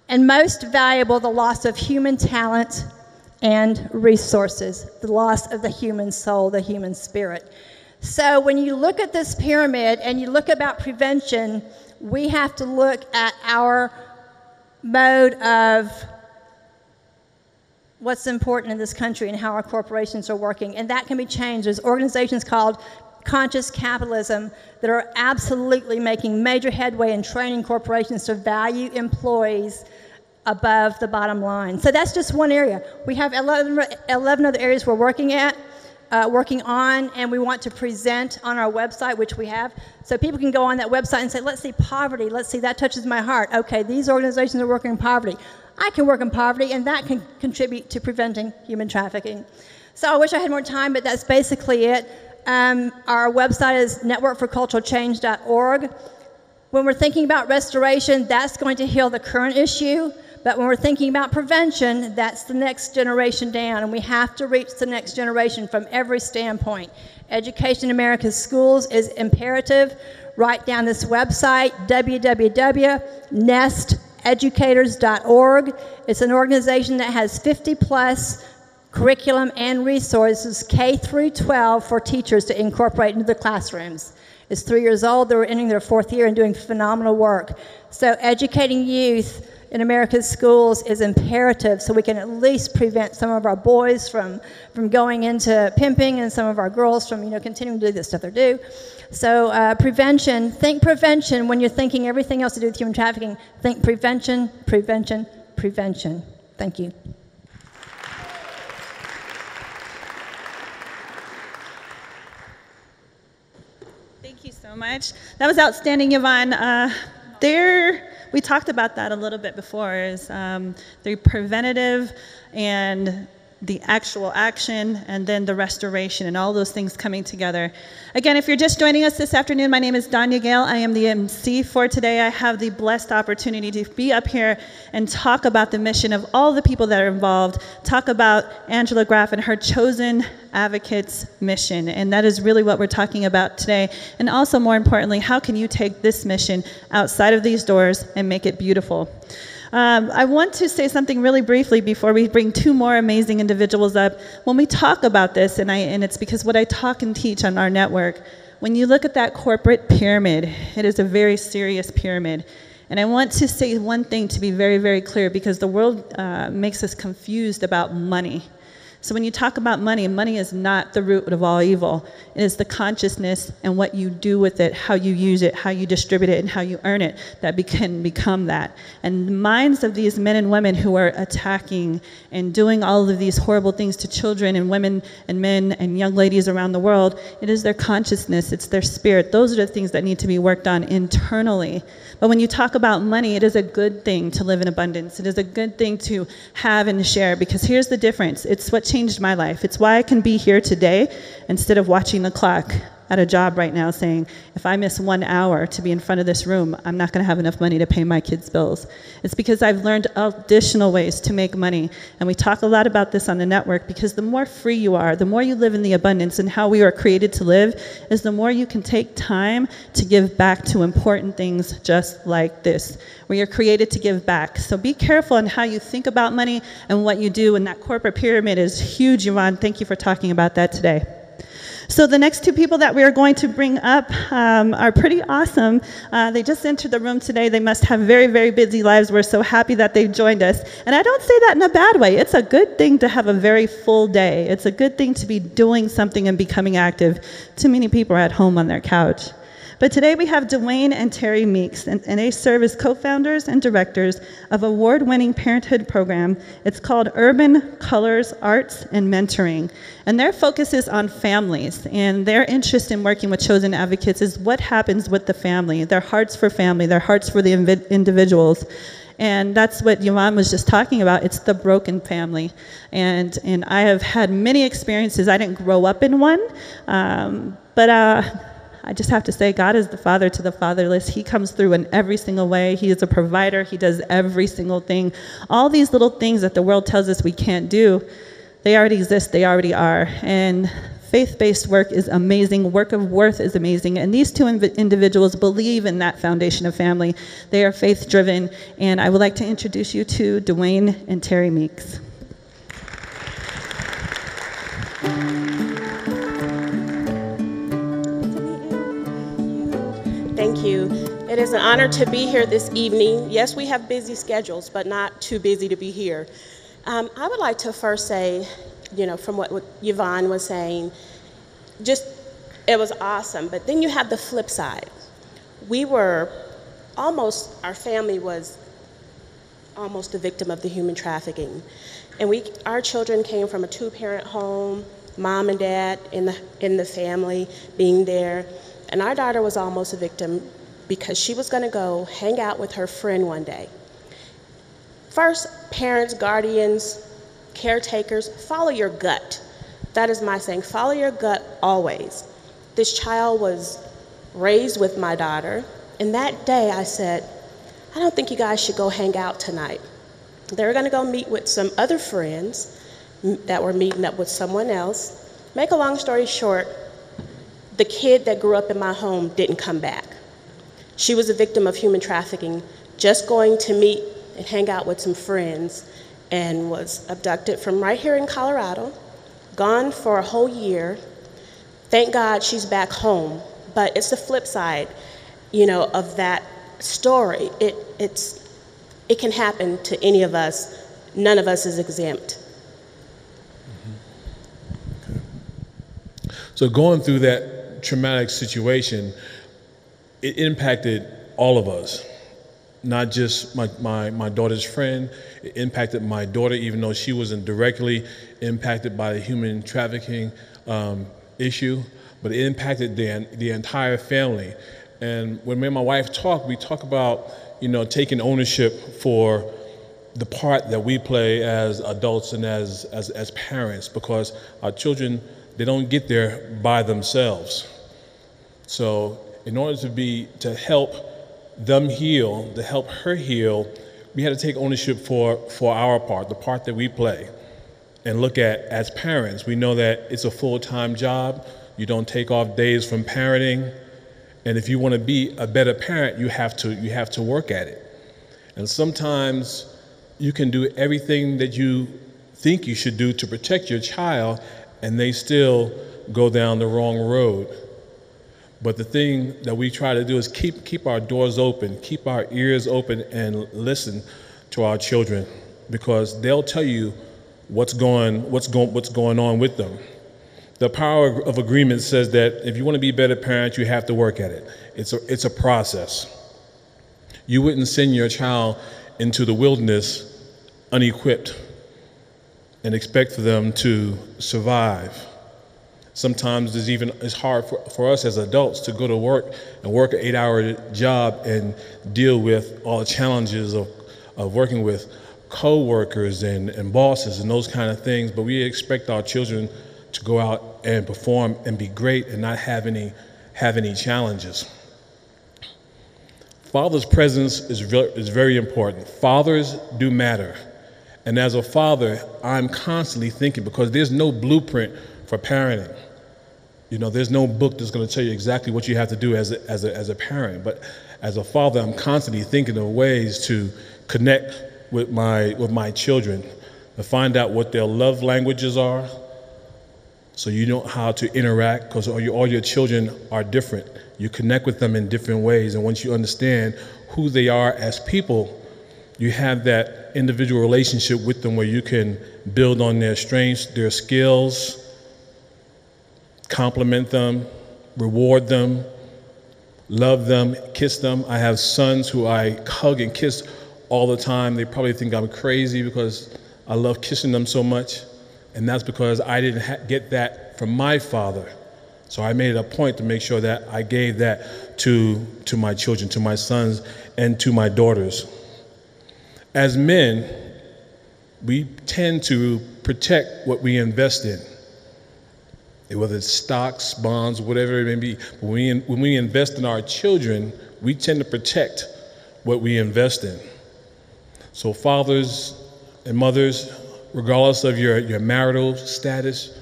and most valuable, the loss of human talent and resources, the loss of the human soul, the human spirit. So when you look at this pyramid and you look about prevention, we have to look at our mode of what's important in this country and how our corporations are working, and that can be changed. There's organizations called conscious capitalism that are absolutely making major headway in training corporations to value employees above the bottom line. So that's just one area. We have 11 other areas we're working on, and we want to present on our website, which we have. So people can go on that website and say, let's see poverty, let's see, that touches my heart. Okay, these organizations are working in poverty. I can work in poverty, and that can contribute to preventing human trafficking. So I wish I had more time, but that's basically it. Our website is networkforculturalchange.org. When we're thinking about restoration, that's going to heal the current issue. But when we're thinking about prevention, that's the next generation down, and we have to reach the next generation from every standpoint. Education in America's schools is imperative. Write down this website, www.nesteducators.org. It's an organization that has 50+ curriculum and resources, K through 12, for teachers to incorporate into the classrooms. It's 3 years old. They're entering their 4th year and doing phenomenal work. So educating youth in America's schools is imperative, so we can at least prevent some of our boys from going into pimping and some of our girls from continuing to do the stuff they do. So prevention, think prevention when you're thinking everything else to do with human trafficking. Think prevention, prevention, prevention. Thank you. Thank you so much. That was outstanding, Yvonne. We talked about that a little bit before, is the preventative and the actual action, and then the restoration, and all those things coming together. Again, if you're just joining us this afternoon, my name is Danya Gale. I am the MC for today. I have the blessed opportunity to be up here and talk about the mission of all the people that are involved, talk about Angela Graf and her chosen advocates mission, and that is really what we're talking about today. And also, more importantly, how can you take this mission outside of these doors and make it beautiful? I want to say something really briefly before we bring 2 more amazing individuals up. When we talk about this, and it's because what I talk and teach on our network, when you look at that corporate pyramid, it is a very serious pyramid. And I want to say one thing to be very, very clear, because the world makes us confused about money. So when you talk about money, money is not the root of all evil. It is the consciousness and what you do with it, how you use it, how you distribute it, and how you earn it that can become that. And the minds of these men and women who are attacking and doing all of these horrible things to children and women and men and young ladies around the world, it is their consciousness, it's their spirit. Those are the things that need to be worked on internally. But when you talk about money, it is a good thing to live in abundance. It is a good thing to have and share, because here's the difference. It's what changed my life. It's why I can be here today instead of watching the clock. at a job right now saying, if I miss 1 hour to be in front of this room, I'm not going to have enough money to pay my kids' bills. It's because I've learned additional ways to make money. And we talk a lot about this on the network, because the more free you are, the more you live in the abundance, and how we are created to live is the more you can take time to give back to important things just like this, where you're created to give back. So be careful in how you think about money and what you do. And that corporate pyramid is huge, Yvonne. Thank you for talking about that today. So the next two people that we are going to bring up are pretty awesome. They just entered the room today. They must have very, very busy lives. We're so happy that they've joined us. And I don't say that in a bad way. It's a good thing to have a very full day. It's a good thing to be doing something and becoming active. Too many people are at home on their couch. But today we have Dwayne and Terry Meeks, and they serve as co-founders and directors of award-winning parenthood program. It's called Urban Colors, Arts, and Mentoring. And their focus is on families, and their interest in working with chosen advocates is what happens with the family, their hearts for family, their hearts for the individuals. And that's what Yvonne was just talking about. It's the broken family. And I have had many experiences. I didn't grow up in one, but I just have to say, God is the father to the fatherless. He comes through in every single way. He is a provider. He does every single thing. All these little things that the world tells us we can't do, they already exist. They already are. And faith-based work is amazing. Work of worth is amazing. And these two individuals believe in that foundation of family. They are faith-driven. And I would like to introduce you to Dwayne and Terry Meeks. Thank you. It is an honor to be here this evening. Yes, we have busy schedules, but not too busy to be here. I would like to first say, from what Yvonne was saying, it was awesome. But then you have the flip side. Our family was almost a victim of the human trafficking. And our children came from a 2-parent home, mom and dad in the family being there. And our daughter was almost a victim because she was going to go hang out with her friend one day. First, parents, guardians, caretakers, follow your gut. That is my saying, follow your gut always. This child was raised with my daughter, and that day I said, I don't think you guys should go hang out tonight. They were going to go meet with some other friends that were meeting up with someone else. Make a long story short, the kid that grew up in my home didn't come back. She was a victim of human trafficking, just going to meet and hang out with some friends, and was abducted from right here in Colorado, gone for a whole year. Thank God she's back home, but it's the flip side, of that story. It can happen to any of us. None of us is exempt. So going through that traumatic situation, it impacted all of us, not just my daughter's friend. It impacted my daughter, even though she wasn't directly impacted by the human trafficking issue, but it impacted the entire family. And when me and my wife talk, we talk about taking ownership for the part that we play as adults and as parents, because our children, they don't get there by themselves. So in order to help them heal, to help her heal, we had to take ownership for our part, the part that we play, and look at as parents. We know that it's a full-time job. You don't take off days from parenting. And if you want to be a better parent, you have to work at it. And sometimes you can do everything that you think you should do to protect your child, and they still go down the wrong road. But the thing that we try to do is keep our doors open, keep our ears open, and listen to our children, because they'll tell you what's going on with them. The power of agreement says that if you want to be a better parent, you have to work at it. It's a process. You wouldn't send your child into the wilderness unequipped and expect for them to survive. Sometimes it's hard for us as adults to go to work and work an 8-hour job and deal with all the challenges of working with co-workers and bosses and those kind of things, but we expect our children to go out and perform and be great and not have any challenges. Father's presence is very important. Fathers do matter. And as a father, I'm constantly thinking, because there's no blueprint for parenting. You know, there's no book that's going to tell you exactly what you have to do as a parent. But as a father, I'm constantly thinking of ways to connect with my children, to find out what their love languages are, so you know how to interact, because all your children are different. You connect with them in different ways, and once you understand who they are as people, you have that individual relationship with them where you can build on their strengths, their skills, compliment them, reward them, love them, kiss them. I have sons who I hug and kiss all the time. They probably think I'm crazy because I love kissing them so much, and that's because I didn't get that from my father. So I made it a point to make sure that I gave that to my children, to my sons, and to my daughters. As men, we tend to protect what we invest in, whether it's stocks, bonds, whatever it may be. When we invest in our children, we tend to protect what we invest in. So fathers and mothers, regardless of your marital status,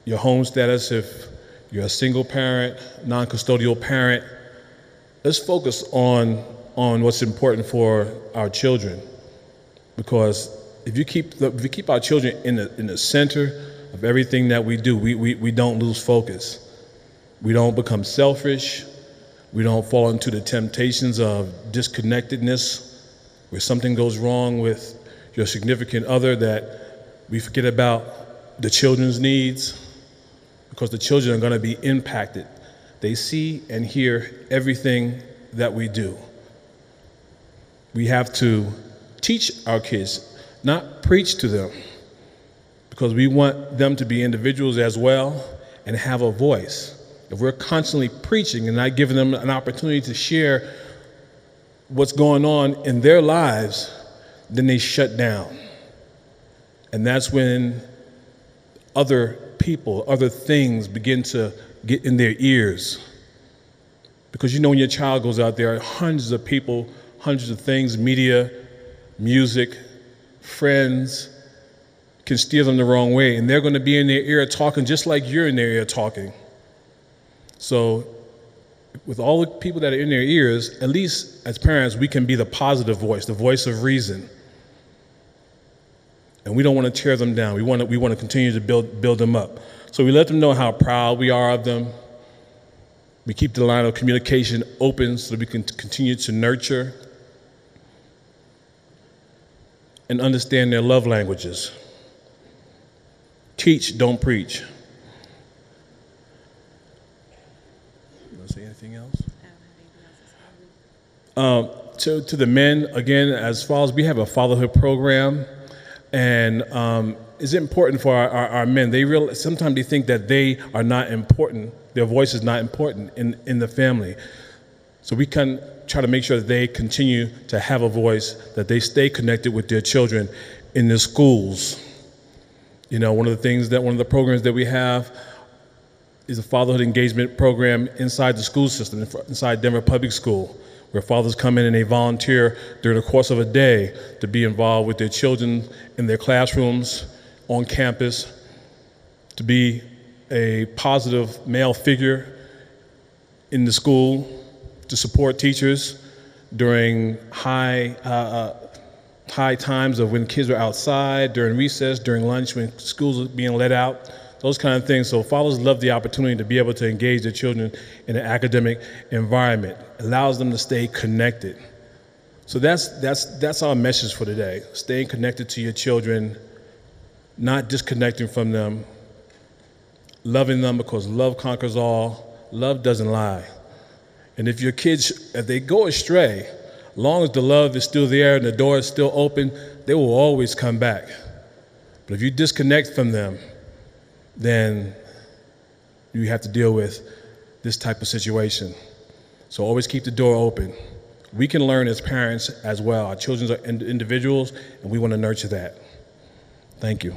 your home status, if you're a single parent, non-custodial parent, let's focus on what's important for our children. Because if you keep our children in the center of everything that we do, we don't lose focus. We don't become selfish. We don't fall into the temptations of disconnectedness, where something goes wrong with your significant other that we forget about the children's needs, because the children are going to be impacted. They see and hear everything that we do. We have to teach our kids, not preach to them, because we want them to be individuals as well and have a voice. If we're constantly preaching and not giving them an opportunity to share what's going on in their lives, then they shut down. And that's when other people, other things begin to get in their ears. Because you know, when your child goes out there, hundreds of people, hundreds of things, media, music, friends, can steer them the wrong way. And they're going to be in their ear talking just like you're in their ear talking. So with all the people that are in their ears, at least as parents, we can be the positive voice, the voice of reason. And we don't want to tear them down. We want to continue to build them up. So we let them know how proud we are of them. We keep the line of communication open so that we can continue to nurture and understand their love languages. Teach, don't preach. You want to say anything else? To the men, again, as far as we have a fatherhood program, and it's important for our men. Sometimes they think that they are not important. Their voice is not important in the family. So we can try to make sure that they continue to have a voice, that they stay connected with their children in the schools. You know, one of the programs that we have is a fatherhood engagement program inside the school system, inside Denver Public School, where fathers come in and they volunteer during the course of a day to be involved with their children in their classrooms, on campus, to be a positive male figure in the school, to support teachers during high times of when kids are outside, during recess, during lunch, when schools are being let out, those kind of things. So fathers love the opportunity to be able to engage their children in an academic environment. It allows them to stay connected. So that's our message for today. Staying connected to your children, not disconnecting from them, loving them, because love conquers all. Love doesn't lie. And if your kids, if they go astray, as long as the love is still there and the door is still open, they will always come back. But if you disconnect from them, then you have to deal with this type of situation. So always keep the door open. We can learn as parents as well. Our children are individuals, and we want to nurture that. Thank you.